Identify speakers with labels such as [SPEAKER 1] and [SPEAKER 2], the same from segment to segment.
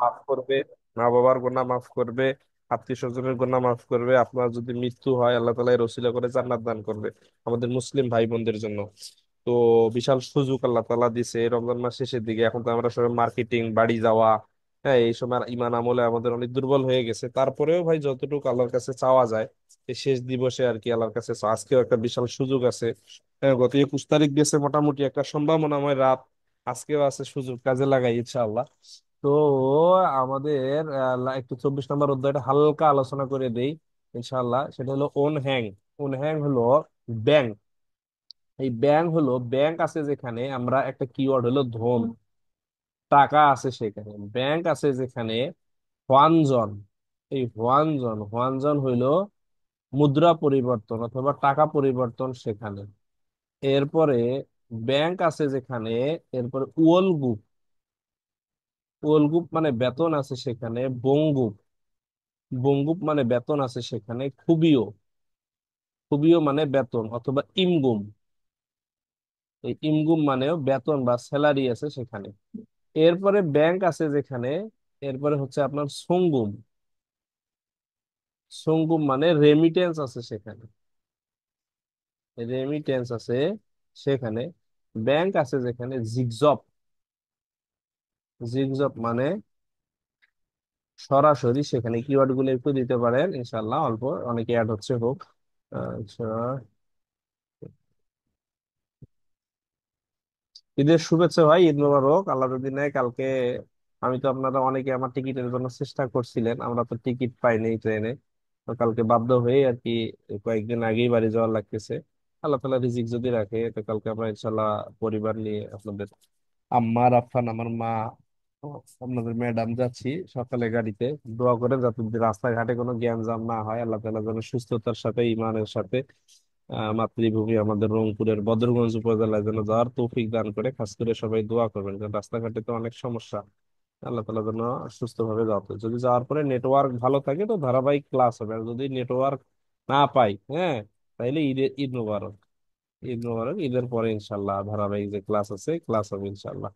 [SPEAKER 1] মাফ করবে, মা বাবার গুনাহ মাফ করবে, আত্মীয় স্বজনের গুনাহ মাফ করবে। আপনার যদি মৃত্যু হয় আল্লাহ তাআলা এর ওসিলা করে জান্নাত দান করবে আমাদের মুসলিম ভাই বোনদের জন্য। তো বিশাল সুযোগ আল্লাহ তাআলা দিছে এই রমজান মাস শেষের দিকে। এখন তো আমরা সবাই মার্কেটিং, বাড়ি যাওয়া, হ্যাঁ, এই সময় ইমান আমলে আমাদের অনেক দুর্বল হয়ে গেছে। তারপরেও ভাই যতটুকু আল্লাহর কাছে চাওয়া যায় এই শেষ দিবসে আর কি আল্লাহর কাছে আজকেও একটা বিশাল সুযোগ আছে। হ্যাঁ, গত 21 তারিখ গেছে মোটামুটি একটা সম্ভাবনাময় রাত, আজকেও আছে সুযোগ, কাজে লাগাই ইনশাআল্লাহ। তো আমাদের একটু 24 নম্বর অধ্যায়টা হালকা আলোচনা করে দেই ইনশাআল্লাহ। সেটা হলো ওন হ্যাং। ওন হ্যাং হলো ব্যাংক। এই ব্যাংক হলো, ব্যাংক আছে যেখানে আমরা একটা কিওয়ার্ড হলো ধন, টাকা আছে সেখানে। ব্যাংক আছে যেখানে হোয়ানজন। এই হোয়ানজন, হোয়ানজন হইলো মুদ্রা পরিবর্তন অথবা টাকা পরিবর্তন সেখানে। এরপরে ব্যাংক আছে যেখানে, এরপরে উয়লগুপ। উয়লগুপ মানে বেতন আছে সেখানে। বঙ্গুপ, বঙ্গুপ মানে বেতন আছে সেখানে। খুবিও, খুবিও মানে বেতন অথবা ইমগুম। এই ইমগুম মানেও বেতন বা স্যালারি আছে সেখানে। এরপরে ব্যাংক আছে যেখানে, এরপরে হচ্ছে আপনার সঙ্গুম। সঙ্গুম মানে রেমিটেন্স আছে সেখানে। রেমিটেন্স আছে সেখানে। ব্যাংক আছে যেখানে জিগজব। জিগজব মানে সরাসরি সেখানে। কিওয়ার্ড গুলো একটু দিতে পারেন ইনশাল্লাহ, অল্প অনেকে অ্যাড হচ্ছে, হোক। আচ্ছা, ঈদের শুভেচ্ছা ভাই, ঈদ মোবারক। আল্লাহ যদি নেয় কালকে, আমি তো আপনারা অনেকে আমার টিকিটের জন্য চেষ্টা করছিলেন, আমরা তো টিকিট পাইনি ট্রেনে। তো কালকে বাধ্য হয়ে আর কি কয়েকদিন আগেই বাড়ি যাওয়ার লাগতেছে। আল্লাহ তালা রিজিক যদি রাখে তো কালকে আমরা ইনশাল্লাহ পরিবার নিয়ে আপনাদের আম্মা রাফান, আমার মা, ও, আপনাদের ম্যাডাম যাচ্ছি সকালে গাড়িতে। দোয়া করে যাতে রাস্তাঘাটে কোনো জ্ঞানজাম না হয়, আল্লাহ তালা যেন সুস্থতার সাথে ইমানের সাথে মাতৃভূমি আমাদের রংপুরের বদরগঞ্জ উপজেলায় যেন যাওয়ার তৌফিক দান করে। খাস করে সবাই দোয়া করবেন, কারণ রাস্তাঘাটে তো অনেক সমস্যা। আল্লাহ তালা যেন সুস্থভাবে যাওয়া, যদি যাওয়ার পরে নেটওয়ার্ক ভালো থাকে তো ধারাবাহিক ক্লাস হবে। আর যদি নেটওয়ার্ক না পাই, হ্যাঁ, তাইলে ঈদ মোবারক। ঈদ মোবারক, ঈদের পরে ইনশাল্লাহ ধারাবাহিক যে ক্লাস আছে ক্লাস হবে ইনশাল্লাহ।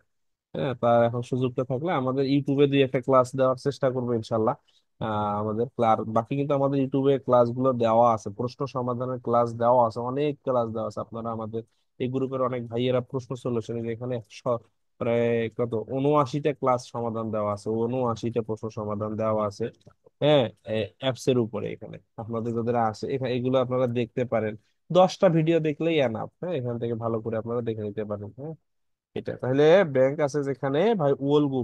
[SPEAKER 1] হ্যাঁ, তা এখন সুযোগটা থাকলে আমাদের ইউটিউবে দিয়ে একটা ক্লাস দেওয়ার চেষ্টা করবো ইনশাল্লাহ। আমাদের ক্লাস বাকি কিন্তু আমাদের ইউটিউবে ক্লাসগুলো দেওয়া আছে, প্রশ্ন সমাধানের ক্লাস দেওয়া আছে, অনেক ক্লাস দেওয়া আছে। আপনারা আমাদের এই গ্রুপের অনেক ভাইয়েরা প্রশ্ন সলিউশন, এখানে প্রায় কত 79টা ক্লাস সমাধান দেওয়া আছে, 79টা প্রশ্ন সমাধান দেওয়া আছে। হ্যাঁ, অ্যাপস এর উপরে এখানে আপনাদের যাদের আছে এখানে এগুলো আপনারা দেখতে পারেন। 10টা ভিডিও দেখলেই এনাফ। হ্যাঁ, এখান থেকে ভালো করে আপনারা দেখে নিতে পারেন। হ্যাঁ, এটা তাহলে ব্যাংক আছে যেখানে ভাই উলগু,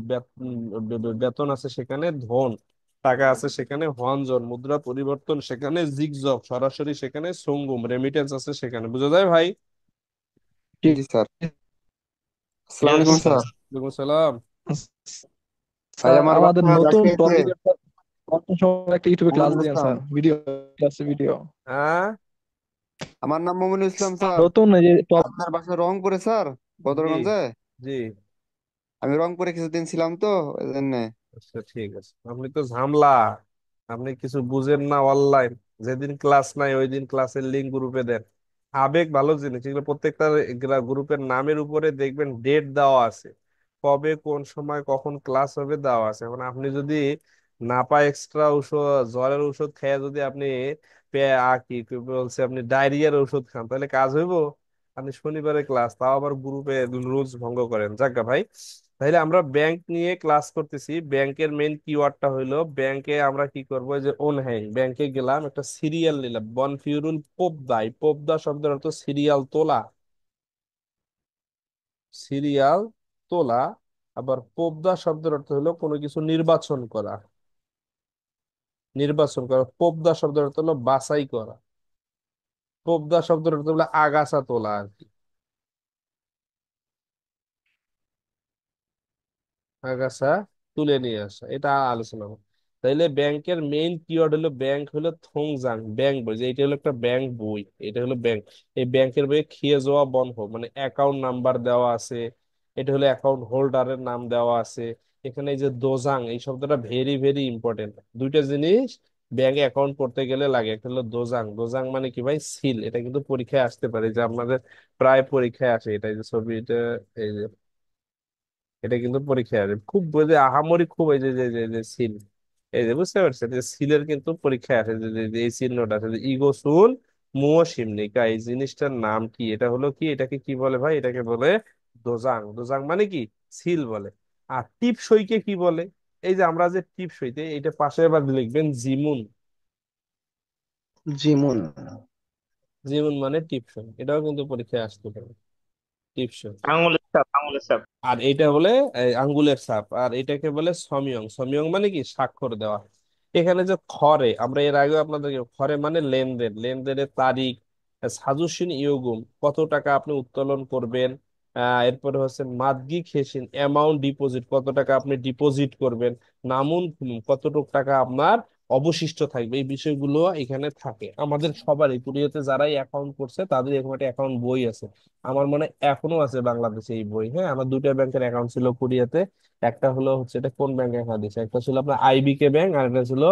[SPEAKER 1] বেতন আছে সেখানে ধন, টাকা আছে সেখানে হনজন, মুদ্রা পরিবর্তন সেখানে জিগজগ, সরাসরি সেখানে সঙ্গুম, রেমিটেন্স আছে সেখানে। বুঝা যায় ভাই?
[SPEAKER 2] জি স্যার। আসসালামু
[SPEAKER 1] ইয়েস।
[SPEAKER 2] আলাইকুম স্যার।
[SPEAKER 1] ওয়ালাইকুম সালাম।
[SPEAKER 2] ভাই
[SPEAKER 3] স্যার
[SPEAKER 2] আমার
[SPEAKER 3] আমাদের
[SPEAKER 2] বাসা
[SPEAKER 3] নতুন
[SPEAKER 2] রাজশাহীতে।
[SPEAKER 3] টপিকের নতুন সময় একটা ইউটিউবে ক্লাস
[SPEAKER 2] মোমিনুল
[SPEAKER 3] দিয়েন
[SPEAKER 2] ইসলাম।
[SPEAKER 3] স্যার, ভিডিও ক্লাসে ভিডিও।
[SPEAKER 1] হ্যাঁ,
[SPEAKER 2] আমার নাম মোমিনুল ইসলাম স্যার।
[SPEAKER 3] নতুন এই যে
[SPEAKER 2] আপনার বাসা রংপুরে স্যার,
[SPEAKER 1] জি
[SPEAKER 2] বদরগঞ্জে।
[SPEAKER 1] জি।
[SPEAKER 2] আমি রংপুরে কিছুদিন ছিলাম তো, এই জন্য।
[SPEAKER 1] আচ্ছা, ঠিক আছে। আপনি তো ঝামলা, আপনি কিছু বুঝেন না অনলাইন। যেদিন ক্লাস নাই ওই দিন ক্লাসের লিঙ্ক গ্রুপে দেন। আবেগ ভালো জিনিস, এগুলো প্রত্যেকটা গ্রুপের নামের উপরে দেখবেন ডেট দেওয়া আছে, কবে কোন সময় কখন ক্লাস হবে দেওয়া আছে। এখন আপনি যদি নাপা এক্সট্রা ঔষধ, জ্বরের ঔষধ খেয়ে যদি আপনি কি বলছে, আপনি ডায়রিয়ার ঔষধ খান, তাহলে কাজ হইব? আপনি শনিবারে ক্লাস, তাও আবার গ্রুপে রুলস ভঙ্গ করেন। যাজ্ঞা ভাই, তাহলে আমরা ব্যাংক নিয়ে ক্লাস করতেছি। ব্যাংকের মেইন কিওয়ার্ডটা হইলো, ব্যাংকে আমরা কি করব, এই যে ওন হ্যাং, ব্যাংকে গেলাম, একটা সিরিয়াল নিলাম। বনফিউরুল পোপদা, এই পোপদা শব্দের অর্থ সিরিয়াল তোলা, সিরিয়াল তোলা। আবার পোপদা শব্দের অর্থ হলো কোনো কিছু নির্বাচন করা, নির্বাচন করা। পোপদা শব্দের অর্থ হলো বাছাই করা। পোপদা শব্দের অর্থ হলো আগাছা তোলা আর কি, আগাছা তুলে নিয়ে আসা, এটা আলোচনা করব। তাইলে ব্যাংকের মেইন কিওয়ার্ড হলো, ব্যাংক হলো থংজাং, ব্যাংক বই, যে এটা হলো একটা ব্যাংক বই, এটা হলো ব্যাংক। এই ব্যাংকের বইয়ে খিয়ে যাওয়া বন হোক মানে অ্যাকাউন্ট নাম্বার দেওয়া আছে, এটা হলো অ্যাকাউন্ট হোল্ডারের নাম দেওয়া আছে। এখানে এই যে দোজাং, এই শব্দটা ভেরি ভেরি ইম্পর্টেন্ট। দুইটা জিনিস ব্যাংক অ্যাকাউন্ট করতে গেলে লাগে, একটা হলো দোজাং। দোজাং মানে কি ভাই? সিল। এটা কিন্তু পরীক্ষায় আসতে পারে, যে আপনাদের প্রায় পরীক্ষায় আসে এটা, এই যে ছবিটা, এই যে এটা কিন্তু পরীক্ষায় আসে খুব, যে আহামরি খুব, এই যে যে যে যে সিল, এই যে বুঝতে পারছেন, যে সিলের কিন্তু পরীক্ষায় আসে, যে এই চিহ্নটা আছে, যে ইগো সুল মুও সিমনিকা, এই জিনিসটার নাম কি? এটা হলো কি, এটাকে কি বলে ভাই? এটাকে বলে দোজাং। দোজাং মানে কি? সিল বলে। আর টিপ সইকে কি বলে? এই যে আমরা যে টিপ সইতে, এটা পাশে আবার লিখবেন জিমুন।
[SPEAKER 3] জিমুন।
[SPEAKER 1] জিমুন মানে টিপ সই, এটাও কিন্তু পরীক্ষায় আসতে পারে, টিপ সই।
[SPEAKER 4] আঙুলের ছাপ, আঙুলের ছাপ।
[SPEAKER 1] আর এটা বলে এই, আঙ্গুলের ছাপ। আর এটাকে বলে সমিয়ং। সমিয়ং মানে কি? স্বাক্ষর দেওয়া। এখানে যে খরে, আমরা এর আগে আপনাদেরকে, খরে মানে লেনদেন, লেনদেনের তারিখ, সাজুশিন ইয়োগুম, কত টাকা আপনি উত্তোলন করবেন, এরপরে হচ্ছে মাদগি খেসিন, অ্যামাউন্ট ডিপোজিট, কত টাকা আপনি ডিপোজিট করবেন, নামুন খুলুম, কতটুকু টাকা আপনার অবশিষ্ট থাকবে, এই বিষয়গুলো এখানে থাকে। আমাদের সবারই কুড়িয়াতে যারাই অ্যাকাউন্ট করছে তাদের এরকম একটা অ্যাকাউন্ট বই আছে। আমার মনে হয় এখনো আছে বাংলাদেশে এই বই। হ্যাঁ, আমার দুইটা ব্যাংকের অ্যাকাউন্ট ছিল কোরিয়াতে। একটা হলো হচ্ছে, এটা কোন ব্যাংক অ্যাকাউন্ট দিচ্ছে, একটা ছিল আপনার আইবিকে ব্যাংক, আর একটা ছিল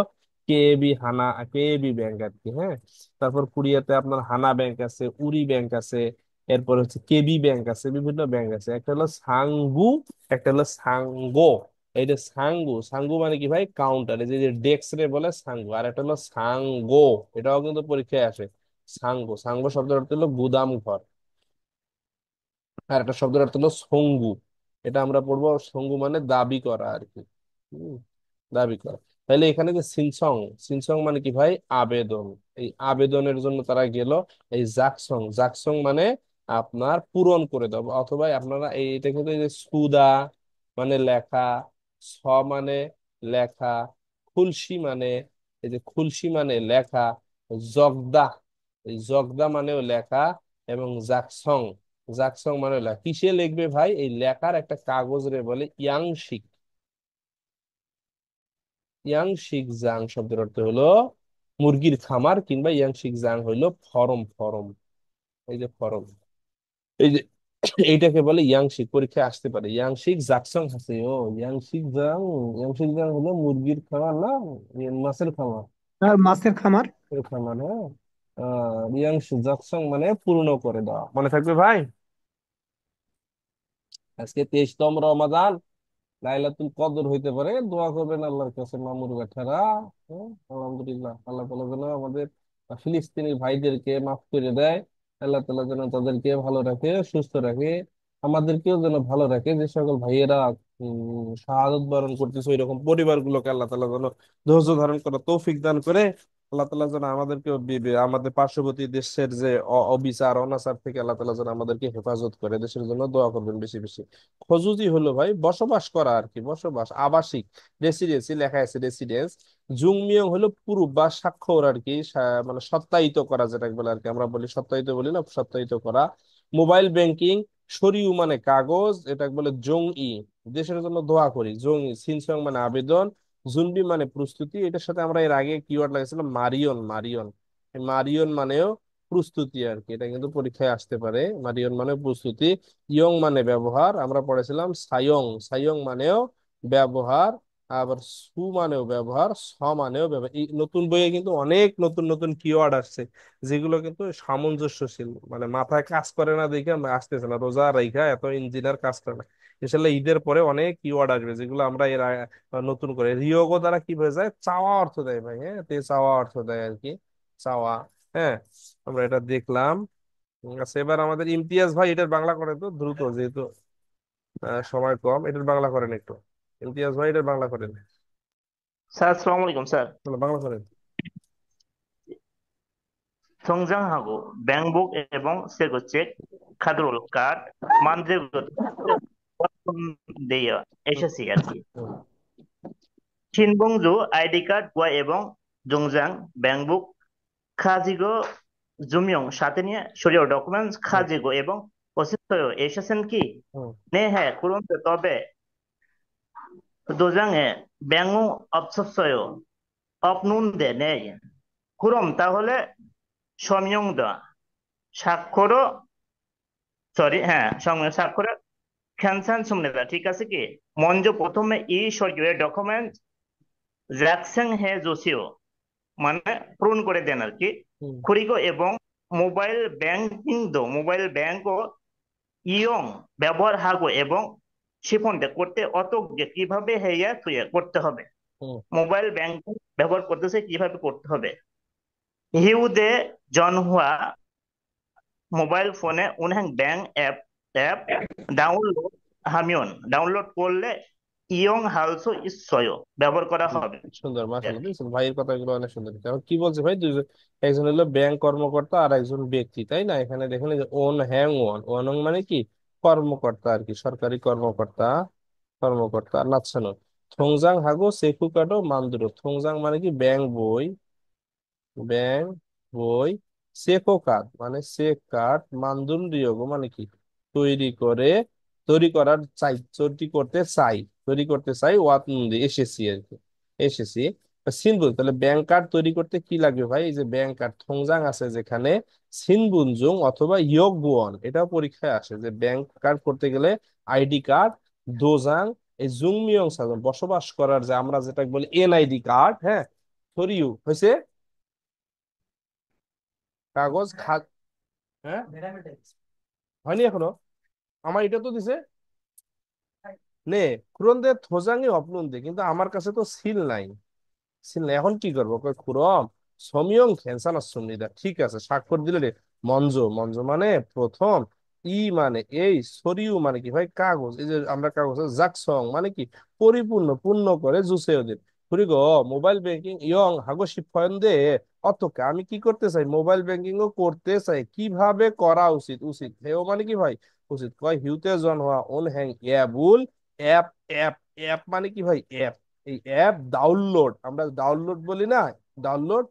[SPEAKER 1] কেএবি ব্যাংক আর কি। হ্যাঁ, তারপর কোরিয়াতে আপনার হানা ব্যাংক আছে, উরি ব্যাংক আছে, এরপর হচ্ছে কেবি ব্যাংক আছে, বিভিন্ন ব্যাংক আছে। একটা হলো সাংগু, একটা হলো সাংগো। এই যে সাংগু, সাংগু মানে কি ভাই? কাউন্টার, এই যে ডেস্ক রে বলে সাংগু। আর একটা হলো সাংগো, এটাও কিন্তু পরীক্ষায় আসে। সাংগো, সাংগো শব্দের অর্থ হলো গুদাম ঘর। আর একটা শব্দের অর্থ হলো সঙ্গু, এটা আমরা পড়বো সঙ্গু মানে দাবি করা আর কি। হম, দাবি করা। তাহলে এখানে যে সিনসং, সিনসং মানে কি ভাই? আবেদন। এই আবেদনের জন্য তারা গেল। এই জাকসং, জাকসং মানে আপনার পূরণ করে দেবো, অথবা আপনারা এটা কিন্তু, এই যে সুদা মানে লেখা, স মানে লেখা, খুলসি মানে, এই যে খুলসি মানে লেখা, জগদা, এই জগদা মানেও লেখা, এবং জাকসং, জাকসং মানে লেখা। কিসে লিখবে ভাই? এই লেখার একটা কাগজ রে বলে ইয়াংশিক। ইয়াংশিক জাং শব্দের অর্থ হলো মুরগির খামার, কিংবা ইয়াংশিক জাং হইলো ফরম, ফরম, এই যে ফরম, এই যে এইটাকে বলে ইয়াংশিক। পরীক্ষায় আসতে পারে ইয়াংশিক জাকসং আছে। ও ইয়াংশিক জাং, ইয়াংশিক জাং হলো মুরগির খামার না, মাছের খামার,
[SPEAKER 3] আর মাছের খামার।
[SPEAKER 1] এর খামার। হ্যাঁ, ইয়াংশিক জাকসং মানে পূর্ণ করে দেওয়া। মনে থাকবে ভাই? আজকে 23তম রমাদান, লাইলাতুল কদর হইতে পারে, দোয়া করবেন আল্লাহর কাছে মামুর বেঠারা। হ্যাঁ, আলহামদুলিল্লাহ, আল্লাহ তাআলা যেন আমাদের ফিলিস্তিনি ভাইদেরকে মাফ করে দেয়। আল্লাহ তাআলা যেন তাদেরকে ভালো রাখে, সুস্থ রাখে, আমাদেরকেও যেন ভালো রাখে। যে সকল ভাইয়েরা শাহাদত বরণ করতেছে, ওই রকম পরিবারগুলোকে আল্লাহ তাআলা যেন ধৈর্য ধারণ করার তৌফিক দান করে। আল্লাহ তাআলা যেন আমাদেরকে, আমাদের পার্শ্ববর্তী দেশের যে অবিচার অনাচার থেকে আল্লাহ তাআলা যেন আমাদেরকে হেফাজত করে। দেশের জন্য দোয়া করবেন বেশি বেশি। খজুজি হলো ভাই বসবাস করা আর কি, বসবাস, আবাসিক, রেসিডেন্সি লেখা আছে রেসিডেন্স। জুংমিয়ং হলো প্রুফ বা স্বাক্ষর আর কি, মানে সত্যায়িত করা, যেটাকে বলে আর কি, আমরা বলি সত্যায়িত, বলি না, সত্যায়িত করা। মোবাইল ব্যাংকিং, শরিউ মানে কাগজ, এটাকে বলে জং ই, দেশের জন্য দোয়া করি, জং ই। সিনসং মানে আবেদন, জুনবি মানে প্রস্তুতি। এটার সাথে আমরা এর আগে কিওয়ার্ড লাগাইছিলাম মারিয়ন, মারিয়ন। এই মারিয়ন মানেও প্রস্তুতি আর কি, এটা কিন্তু পরীক্ষায় আসতে পারে। মারিয়ন মানে প্রস্তুতি। ইয়ং মানে ব্যবহার, আমরা পড়েছিলাম সায়ং, সায়ং মানেও ব্যবহার। আবার সু মানেও ব্যবহার, স মানেও ব্যবহার। এই নতুন বইয়ে কিন্তু অনেক নতুন নতুন কিওয়ার্ড আসছে, যেগুলো কিন্তু সামঞ্জস্যশীল, মানে মাথায় কাজ করে না দেখে আসতেছে না। রোজা রাইখা এত ইঞ্জিনিয়ার কাজ করে না। ইনশাল্লাহ ঈদের পরে অনেক কিওয়ার্ড আসবে, যেগুলো আমরা নতুন করে, রিয়োগো দ্বারা কি হয়ে যায়, চাওয়া অর্থ দেয় ভাই। হ্যাঁ, তে চাওয়া অর্থ দেয় আর কি, চাওয়া। হ্যাঁ, আমরা এটা দেখলাম। আচ্ছা, এবার আমাদের ইমতিয়াজ ভাই এটার বাংলা করে তো দ্রুত, যেহেতু সময় কম, এটার বাংলা করেন একটু। ইমতিয়াজ ভাই এটার বাংলা করেন।
[SPEAKER 4] স্যার আসসালামু আলাইকুম স্যার।
[SPEAKER 1] বলো, বাংলা করেন।
[SPEAKER 4] 성장하고 뱅복 এবং 세고책 카드롤 কার্ড 만들고 দেয়া
[SPEAKER 1] হুম,
[SPEAKER 4] এসেছি আর কি।
[SPEAKER 1] হুম,
[SPEAKER 4] 신봉주 아이디 কার্ড বই এবং জংজাং ব্যাংকবুক 가지고 조명 সাথে নিয়ে সরিয়ে ডকুমেন্টস
[SPEAKER 1] হুম,
[SPEAKER 4] 가지고 এবং 오셨어요 এসেছেন কি?
[SPEAKER 1] হুম,
[SPEAKER 4] 네, 해. 그런데 তবে 도장에 맹우 없었어요. 없는데 네. 그럼 তাহলে সময়ংদা স্বাক্ষর, সরি হ্যাঁ সময় স্বাক্ষর 괜찮습니다. ঠিক আছে কি? 먼저 প্রথমে 이 সরকারি ডকুমেন্ট 작성해 주시오. মানে পূরণ করে দেন আর কি।
[SPEAKER 1] হুম,
[SPEAKER 4] 그리고 এবং মোবাইল ব্যাংক ব্যবহার하고 এবং শিফনটা করতে অতজ্ঞ কিভাবে হেয়া তুই করতে হবে,
[SPEAKER 1] হুম।
[SPEAKER 4] মোবাইল ব্যাংকিং ব্যবহার করতেছে কিভাবে করতে হবে। হিউদে জনহুয়া মোবাইল ফোনে উনহাং bank app app download download করলে ইয়ং হালসো ইসয় ব্যবহার করা হবে
[SPEAKER 1] সুন্দর,
[SPEAKER 4] আর
[SPEAKER 1] মাশাআল্লাহ,
[SPEAKER 4] কি।
[SPEAKER 1] দেখছেন ভাইয়ের কথাগুলো অনেক সুন্দর। এখন কি বলছে ভাই, দুইজন, একজন হলো ব্যাংক কর্মকর্তা আর একজন ব্যক্তি, তাই না? এখানে দেখেন এই যে ওন হ্যাং ওয়ান, ওয়ানং মানে কি, কর্মকর্তা আর কি, সরকারি কর্মকর্তা, কর্মকর্তা লাচ্ছানো। থংজাং হাগো সেকু কাটো মান্দুরো, থংজাং মানে কি ব্যাংক বই, ব্যাংক বই, সেকো কার্ড মানে চেক কার্ড, মান্দুল রিয়োগো মানে কি তৈরি করে, তৈরি করার চাই, তৈরি করতে চাই, তৈরি করতে চাই, ওয়াত এসেছি আর কি, এসেছি। সিনবুল, তাহলে ব্যাংক কার্ড তৈরি করতে কি লাগবে ভাই? এই যে ব্যাংক কার্ড থংজাং আছে যেখানে, সিনবুনজুং অথবা ইয়োগবুয়ন, এটাও পরীক্ষায় আসে যে ব্যাংক কার্ড করতে গেলে আইডি কার্ড, দোজাং, এই জুংমিয়ং সাজন বসবাস করার যে আমরা যেটা বলি এনআইডি কার্ড, হ্যাঁ, সরিউ হয়েছে, কাগজ হ্যাঁ, হয়নি এখনো, আমার এটা তো দিছে নে, খুরন্দে থোজাঙ্গে অপনন্দে, কিন্তু আমার কাছে তো সিল নাই, সিল নাই, এখন কি করবো? কই খুরম সমিয়ং খেনসানা সুমনিদা, ঠিক আছে স্বাক্ষর দিলে রে। মঞ্জ, মঞ্জ মানে প্রথম, ই মানে এই, সরিউ মানে কি ভাই কাগজ, এই যে আমরা কাগজ, জাকসং মানে কি পরিপূর্ণ, পূর্ণ করে জুসে ওদের। 그리고 মোবাইল ব্যাংকিং ইয়ং 하고 싶었는데 অতকে আমি কি করতে চাই, মোবাইল ব্যাংকিং ও করতে চাই, কিভাবে করা উচিত, উচিত হেও মানে কি ভাই উচিত, কয় হিউতে জন হওয়া ওন হ্যাং অ্যাবুল, অ্যাপ অ্যাপ অ্যাপ মানে কি ভাই অ্যাপ, এই অ্যাপ ডাউনলোড, আমরা ডাউনলোড বলি না, ডাউনলোড,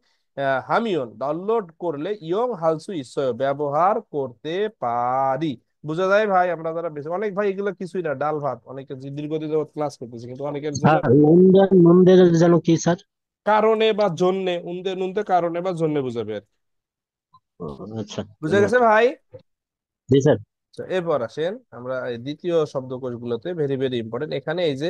[SPEAKER 1] হামিয়ন ডাউনলোড করলে ইয়ং হালসু ইসয় ব্যবহার করতে পারি। বুঝা যায় ভাই? আমরা যারা বেশি, অনেক ভাই এগুলো কিছুই না, ডাল ভাত, অনেকে দীর্ঘদিন যাবত ক্লাস করতেছে, কিন্তু অনেকের জন্য
[SPEAKER 5] স্যার নন্দের নন্দের যেন কি স্যার?
[SPEAKER 1] কারণে বা জন্যে, উনতে নুনতে কারণে বা জন্যে বুঝাবে আর কি।
[SPEAKER 5] ও, আচ্ছা,
[SPEAKER 1] বুঝা গেছে
[SPEAKER 5] ধন্যবাদ।
[SPEAKER 1] ভাই?
[SPEAKER 5] জি স্যার।
[SPEAKER 1] আচ্ছা, এরপর আসেন আমরা এই দ্বিতীয় শব্দকোষগুলোতে, ভেরি ভেরি ইম্পর্টেন্ট। এখানে এই যে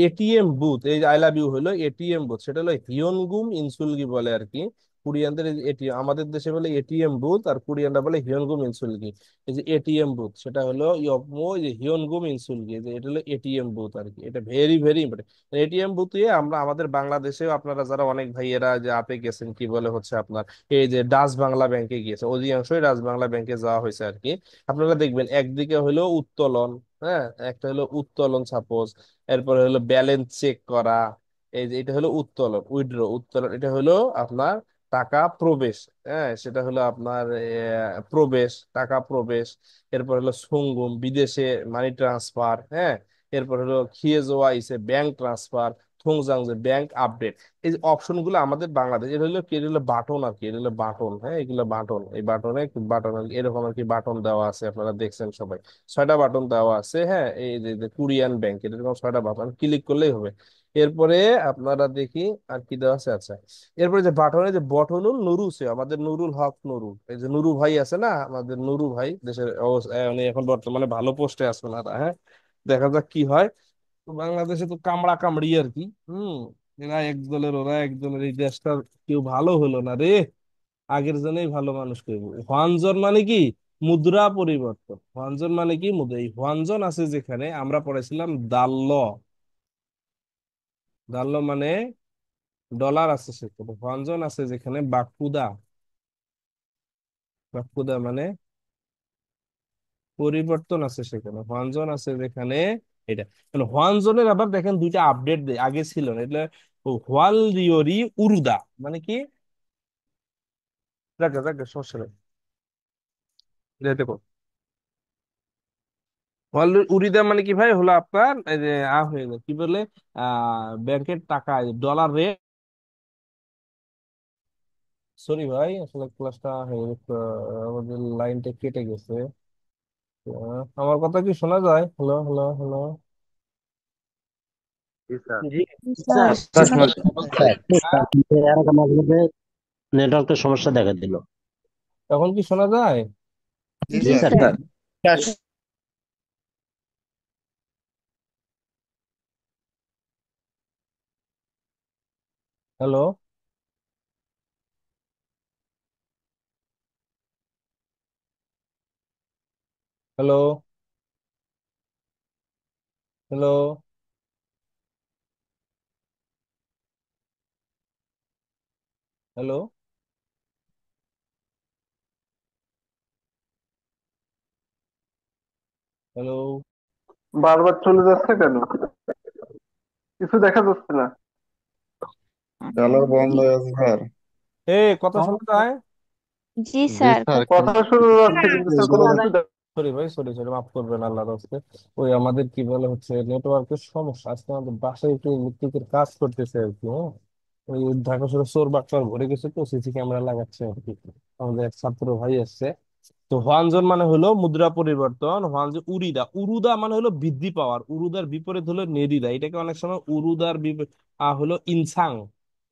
[SPEAKER 1] এটিএম বুথ, এই যে আই লাভ ইউ হলো এটিএম বুথ, সেটা হলো হিয়নগুম ইনসুলগি বলে আর কি। কোরিয়ানদের এটিএম, আমাদের দেশে বলে এটিএম বুথ, আর কোরিয়ানরা বলে হিয়নগুম ইনসুলগি। এই যে এটিএম বুথ সেটা হলো ইয়পমো, এই যে হিয়নগুম ইনসুলগি, যে এটা হলো এটিএম বুথ আর কি, এটা ভেরি ভেরি ইম্পর্টেন্ট। এটিএম বুথে আমরা আমাদের বাংলাদেশেও, আপনারা যারা অনেক ভাইয়েরা যে আপে গেছেন, কি বলে হচ্ছে আপনার, এই যে ডাচ বাংলা ব্যাংকে গিয়েছে, অধিকাংশই ডাচ বাংলা ব্যাংকে যাওয়া হয়েছে আর কি। আপনারা দেখবেন একদিকে হলো উত্তোলন, হ্যাঁ, একটা হলো উত্তোলন সাপোজ, এরপরে হলো ব্যালেন্স চেক করা, এই যে এটা হলো উত্তোলন, উইথড্র উত্তোলন, এটা হলো আপনার টাকা প্রবেশ, হ্যাঁ, সেটা হলো আপনার প্রবেশ, টাকা প্রবেশ। এরপর হলো সঙ্গম, বিদেশে মানি ট্রান্সফার, হ্যাঁ। এরপর হলো খিয়েজোয়া ইসে ব্যাংক ট্রান্সফার, থংজাং যে ব্যাংক আপডেট। এই যে অপশন গুলো আমাদের বাংলাদেশ, এটা হলো কি, এটা হলো বাটন আর কি, এটা হলো বাটন, হ্যাঁ, এগুলো বাটন, এই বাটনে বাটন এরকম আর কি বাটন দেওয়া আছে, আপনারা দেখছেন সবাই, 6টা বাটন দেওয়া আছে, হ্যাঁ। এই যে কোরিয়ান ব্যাংক, এরকম 6টা বাটন ক্লিক করলেই হবে। এরপরে আপনারা দেখি আর কি দেওয়া আছে, আচ্ছা, এরপরে যে বাটনে যে বটনুল নুরু সে, আমাদের নুরুল হক নুরু, এই যে নুরু ভাই আছে না, আমাদের নুরু ভাই দেশের উনি এখন বর্তমানে ভালো পোস্টে আছেন আর, হ্যাঁ, দেখা যাক কি হয়। তো বাংলাদেশে তো কামড়া কামড়ি আর কি, এরা এক দলের ওরা এক দলের, এই দেশটা কেউ ভালো হলো না রে, আগের জন্যই ভালো মানুষ করবো। হোয়ানজন মানে কি, মুদ্রা পরিবর্তন, হোয়ানজন মানে কি মুদ্রা, এই হোয়ানজন আছে যেখানে, আমরা পড়েছিলাম দাল্ল, দাল্ল মানে ডলার আছে সেখানে, হোয়ানজন আছে যেখানে বাকুদা, বাকুদা মানে পরিবর্তন আছে সেখানে, হোয়ানজন আছে যেখানে, এটা মানে হোয়ানজনের আবার দেখেন দুইটা আপডেট দেয়, আগে ছিল না, এটা হোয়াল রিওরি উরুদা মানে কি, যাকে যাকে সমস্যা নেই, এটা দেখো, হোয়াল উরিদা মানে কি ভাই, হলো আপনার এই যে হয়ে যায় কি বলে, ব্যাংকের টাকা, ডলার রেট, সরি ভাই আসলে ক্লাসটা হয়ে গেছে, আমাদের লাইনটা কেটে গেছে। আমার কথা কি শোনা যায়? Hello hello hello.
[SPEAKER 2] জি স্যার।
[SPEAKER 4] জি
[SPEAKER 5] স্যার
[SPEAKER 2] স্যার শোনা
[SPEAKER 5] স্যার স্যার, কিন্তু এর আগে মাঝে মধ্যে নেটওয়ার্কের সমস্যা দেখা দিল।
[SPEAKER 1] এখন কি শোনা যায়?
[SPEAKER 2] জি
[SPEAKER 5] জি
[SPEAKER 2] sir.
[SPEAKER 5] Sir.
[SPEAKER 1] Hello. Hello. Hello, hello, hello.
[SPEAKER 3] বারবার চলে যাচ্ছে কেন? কিছু দেখা যাচ্ছে না।
[SPEAKER 2] হ্যালো, বন্ধ হয়ে আছে স্যার।
[SPEAKER 1] এ কথা শোনা যায়?
[SPEAKER 6] জি
[SPEAKER 2] জি
[SPEAKER 6] স্যার,
[SPEAKER 2] স্যার,
[SPEAKER 3] কথা শোনা যাচ্ছে কিন্তু স্যার কোনো কিছু
[SPEAKER 1] সরি ভাই, সরি সরি, মাফ করবেন আল্লাহর হস্তে। ওই আমাদের কি বলে হচ্ছে নেটওয়ার্কের সমস্যা। আজকে আমাদের বাসায় একটু ইলেকট্রিকের কাজ করতেছে আর কি, হ্যাঁ। ওই ঢাকা শহরে চোর বাটপার ভরে গেছে, তো সিসি ক্যামেরা লাগাচ্ছে আর কি। আমাদের এক ছাত্র ভাই আসছে। তো হোয়ানজন মানে হলো মুদ্রা পরিবর্তন, হোয়ানজন উরিদা, উরুদা মানে হলো বৃদ্ধি পাওয়ার, উরুদার বিপরীত হলো নেরিদা। এটাকে অনেক সময় উরুদার হলো ইনসাং।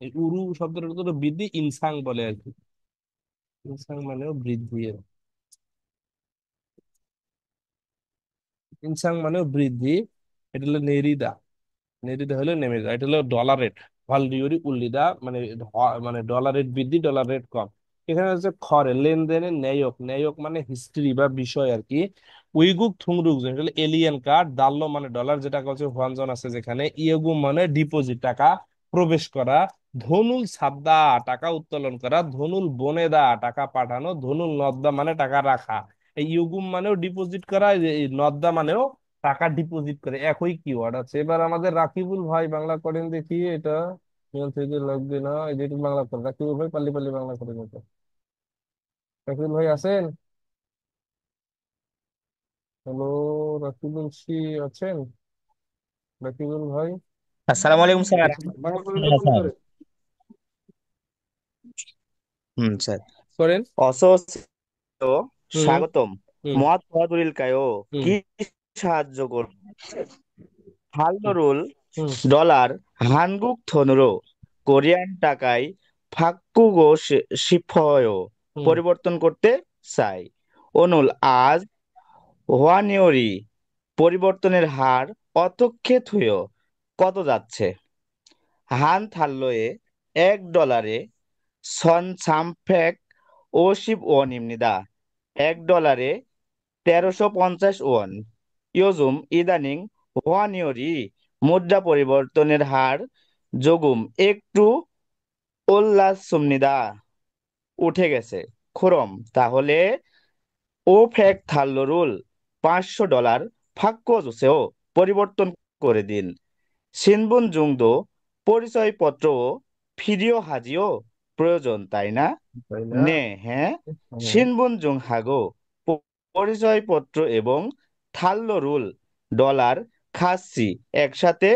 [SPEAKER 1] এই উরু শব্দটা হলো বৃদ্ধি, ইনসাং বলে আর কি। ইনসাং মানেও বৃদ্ধি। ইনসাং মানেও বৃদ্ধি। এটা হলো নেরিদা। নেরিদা হলো নেমে যায়, এটা হলো ডলার রেট। ভালডিওরি উল্লিদা মানে মানে ডলার রেট বৃদ্ধি, ডলার রেট কম। এখানে হচ্ছে খরে লেনদেনের ন্যায়ক, ন্যায়ক মানে হিস্ট্রি বা বিষয় আর কি। উইগুক থুংরুক যেটা হলো এলিয়েন কার্ড, দাল্লো মানে ডলার, যেটা হচ্ছে হোয়ানজন আছে যেখানে, ইয়েগুম মানে ডিপোজিট টাকা প্রবেশ করা, ধনুল সাদ্দা টাকা উত্তোলন করা, ধনুল বনেদা টাকা পাঠানো, ধনুল নদ্দা মানে টাকা রাখা। এই ইউগুম মানেও ডিপোজিট করা, এই নদ্দা মানেও টাকা ডিপোজিট করে, একই কিওয়ার্ড আছে। এবার আমাদের রাকিবুল ভাই বাংলা করেন দেখি এটা। নিয়ন্ত্রিত লাগবে না, এই যে একটু বাংলা করেন রাকিবুল ভাই, পাল্লি পাল্লি বাংলা করেন এটা। রাকিবুল ভাই আছেন? হ্যালো, রাকিবুল আছেন? রাকিবুল ভাই
[SPEAKER 7] আসসালামু আলাইকুম স্যার।
[SPEAKER 1] বাংলা করেন তো,
[SPEAKER 5] হ্যাঁ
[SPEAKER 1] পাল্লি
[SPEAKER 5] স্যার।
[SPEAKER 1] করে
[SPEAKER 7] স্যার
[SPEAKER 1] করেন।
[SPEAKER 7] অসহযোগ
[SPEAKER 1] হুম,
[SPEAKER 7] স্বাগতম।
[SPEAKER 1] হুম,
[SPEAKER 7] মত ফদুলিল কায়ো
[SPEAKER 1] হুম,
[SPEAKER 7] কি সাহায্য করুন? হালদরুল
[SPEAKER 1] হুম,
[SPEAKER 7] ডলার হানগুক থনরো কোরিয়ান টাকায় ফাক্কুগো শিফয়
[SPEAKER 1] হুম,
[SPEAKER 7] পরিবর্তন করতে চাই। অনুল আজ ওয়ানিয়রি পরিবর্তনের হার অতক্ষে থুয় কত যাচ্ছে? হান থাল্লয়ে $1 선 삼백 오십 원입니다. $1 1350 ওয়ান। 요즘 ইদানিং ওয়ানিয়রি মুদ্রা পরিবর্তনের হার যোগুম একটু 올랐습니다. উঠে গেছে। খরম তাহলে ওফেক থাল্লরুল $500 ফাক্কোজোসেও পরিবর্তন করে দিন। 신분증도 পরিচয়পত্রও ফিরিও হাজিও প্রয়োজন তাই না?
[SPEAKER 1] তাই না?
[SPEAKER 7] 네, হ্যাঁ।
[SPEAKER 1] হ্যাঁ,
[SPEAKER 7] 신분증하고 পরিচয়পত্র এবং থাল্লরুল ডলার খাসি একসাথে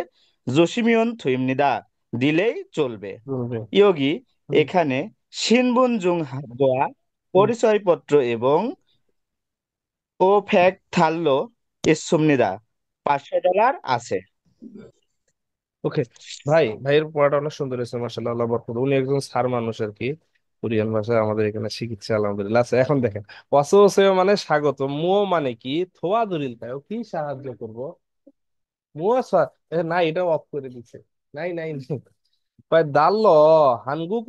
[SPEAKER 7] জসিমিয়ন থুইমনিদা দিলেই চলবে।
[SPEAKER 1] চলবে।
[SPEAKER 7] ইয়োগি
[SPEAKER 1] হুম,
[SPEAKER 7] এখানে 신분증하고
[SPEAKER 1] হুম।
[SPEAKER 7] পরিচয়পত্র এবং ও ফ্যাক থাল্লো ইসুমনিদা $500 আছে।
[SPEAKER 1] ওকে ভাই, ভাইয়ের পড়াটা অনেক সুন্দর হয়েছে মাশাআল্লাহ, আল্লাহ বরকত। উনি একজন স্যার মানুষ আর কি, কোরিয়ান ভাষা আমাদের এখানে শিখছে আলহামদুলিল্লাহ। আচ্ছা এখন দেখেন, অসোসেও মানে স্বাগত, মো মানে কি, থোয়া দরিল কায় কি সাহায্য করব, মো নাই, এটাও অফ করে দিচ্ছে। নাই নাই নাই। কয় দাল্ল হানগুক,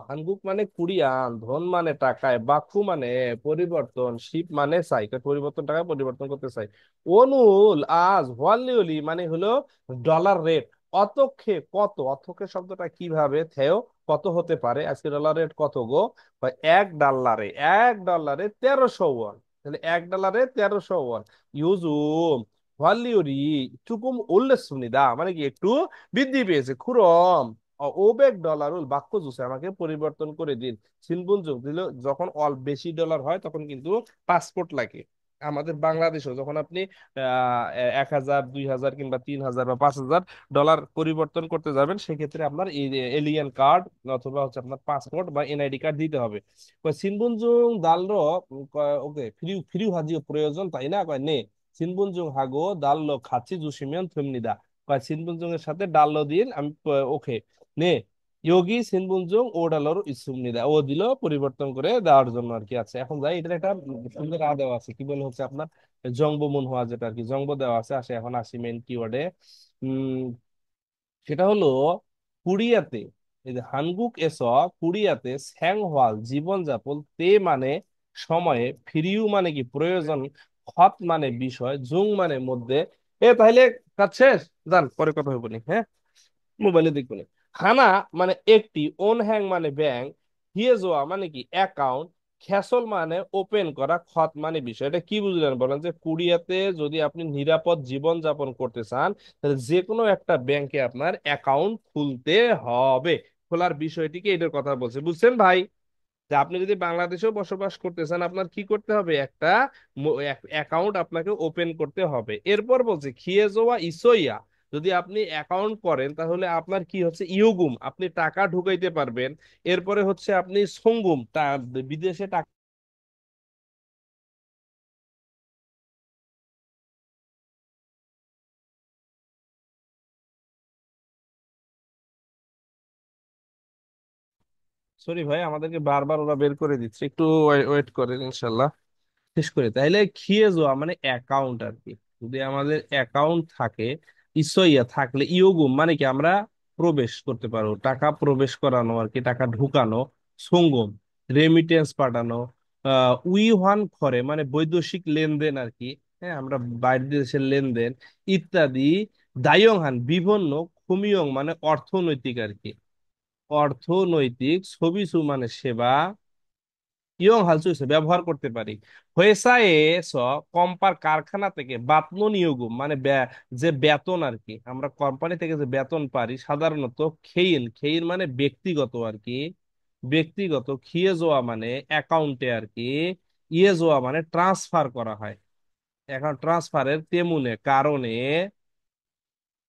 [SPEAKER 1] হানগুক মানে কুরিয়ান, ধন মানে টাকায়, বাকু মানে পরিবর্তন, শিপ মানে চাই, কয় পরিবর্তন টাকায় পরিবর্তন করতে চাই। অনুল আজ হোয়ালিওলি মানে হলো ডলার রেট, অতক্ষে কত, অতক্ষে শব্দটা কিভাবে থেও কত হতে পারে, আজকে ডলার রেট কত গো, কয় $1, $1 1300 ওয়ান। তাহলে $1 1300 ওয়ান। ইউজুম হোয়ালিওরি চুকুম উল্লেস সুনিদা মানে কি একটু বৃদ্ধি পেয়েছে, খুরম ওবেক ডলারুল বাক্য জুসে আমাকে পরিবর্তন করে দিন। সিনবুন যোগ দিল, যখন বেশি ডলার হয় তখন কিন্তু পাসপোর্ট লাগে। আমাদের বাংলাদেশেও যখন আপনি 1000, 2000 কিংবা 3000 বা 5000 ডলার পরিবর্তন করতে যাবেন, সেক্ষেত্রে আপনার এই এলিয়ান কার্ড অথবা হচ্ছে আপনার পাসপোর্ট বা এনআইডি কার্ড দিতে হবে। সিনবুনজুং দালর ওকে ফ্রিউ ফ্রিউ হাজিও প্রয়োজন তাই না, কয় নে সিনবুনজুং হাগো দাল্লো খাচ্ছি জুসিমিয়ান থেমনিদা। কয় সিনবুনজুং এর সাথে ডাল্লো দিন আমি ওকে নে ইয়োগি সিনবুনজুং ও ডালোর ইসুমনিদা, ও দিল পরিবর্তন করে দেওয়ার জন্য আর কি। আছে এখন যাই, এটার একটা সুন্দর দেওয়া আছে, কি বলে হচ্ছে আপনার জংব মন হওয়া, যেটা আর কি জংব দেওয়া আছে। আসে এখন আসি মেন কিওয়ার্ডে। উম সেটা হলো কুড়িয়াতে, এই যে হানগুক এস, কুড়িয়াতে স্যাংহওয়াল জীবনযাপন, তে মানে সময়ে, ফিরিউ মানে কি প্রয়োজন, খত মানে বিষয়, জুং মানে মধ্যে। তাহলে কাজ শেষ, যান পরে কথা হইব নি, হ্যাঁ, মোবাইলে দেখবো নি। হানা মানে একটি, ওন হ্যাং মানে ব্যাংক, হিয়েজোয়া মানে কি অ্যাকাউন্ট, খ্যাসল মানে ওপেন করা, খত মানে বিষয়। এটা কি বুঝলেন বলেন? যে কোরিয়াতে যদি আপনি নিরাপদ জীবন যাপন করতে চান, তাহলে যে কোনো একটা ব্যাংকে আপনার অ্যাকাউন্ট খুলতে হবে। খোলার বিষয়টিকে এটার কথা বলছে, বুঝছেন ভাই? যে আপনি যদি বাংলাদেশেও বসবাস করতে চান, আপনার কি করতে হবে? একটা অ্যাকাউন্ট আপনাকে ওপেন করতে হবে। এরপর বলছে খিয়েজোয়া ইসোইয়া, যদি আপনি অ্যাকাউন্ট করেন তাহলে আপনার কি হচ্ছে ইউগুম, আপনি টাকা ঢুকাইতে পারবেন। এরপরে হচ্ছে আপনি সঙ্গুম, বিদেশে টাকা। সরি ভাই, আমাদেরকে বারবার ওরা বের করে দিচ্ছে, একটু ওয়েট করেন ইনশাল্লাহ শেষ করে। তাইলে খিয়ে যাওয়া মানে অ্যাকাউন্ট আর কি। যদি আমাদের অ্যাকাউন্ট থাকে, ইসইয়া থাকলে ইয়োগুম মানে কি আমরা প্রবেশ করতে পারবো, টাকা প্রবেশ করানো আর কি, টাকা ঢুকানো। সঙ্গম রেমিটেন্স পাঠানো। উই ওয়ান করে মানে বৈদেশিক লেনদেন আর কি, হ্যাঁ, আমরা বাইরের দেশের লেনদেন ইত্যাদি। দায়ং হান বিভিন্ন, খুমিয়ং মানে অর্থনৈতিক আর কি, অর্থনৈতিক। ছবিসু মানে সেবা, ইয়ং হালচু হিসেবে ব্যবহার করতে পারি। হয়েসায়ে স কম্পার কারখানা থেকে বাতন নিয়োগম মানে যে বেতন আর কি, আমরা কোম্পানি থেকে যে বেতন পারি সাধারণত। খেইন, খেইন মানে ব্যক্তিগত আর কি, ব্যক্তিগত। খিয়ে যাওয়া মানে অ্যাকাউন্টে আর কি। ইয়ে যাওয়া মানে ট্রান্সফার করা হয়। এখন ট্রান্সফারের তেমুনে কারণে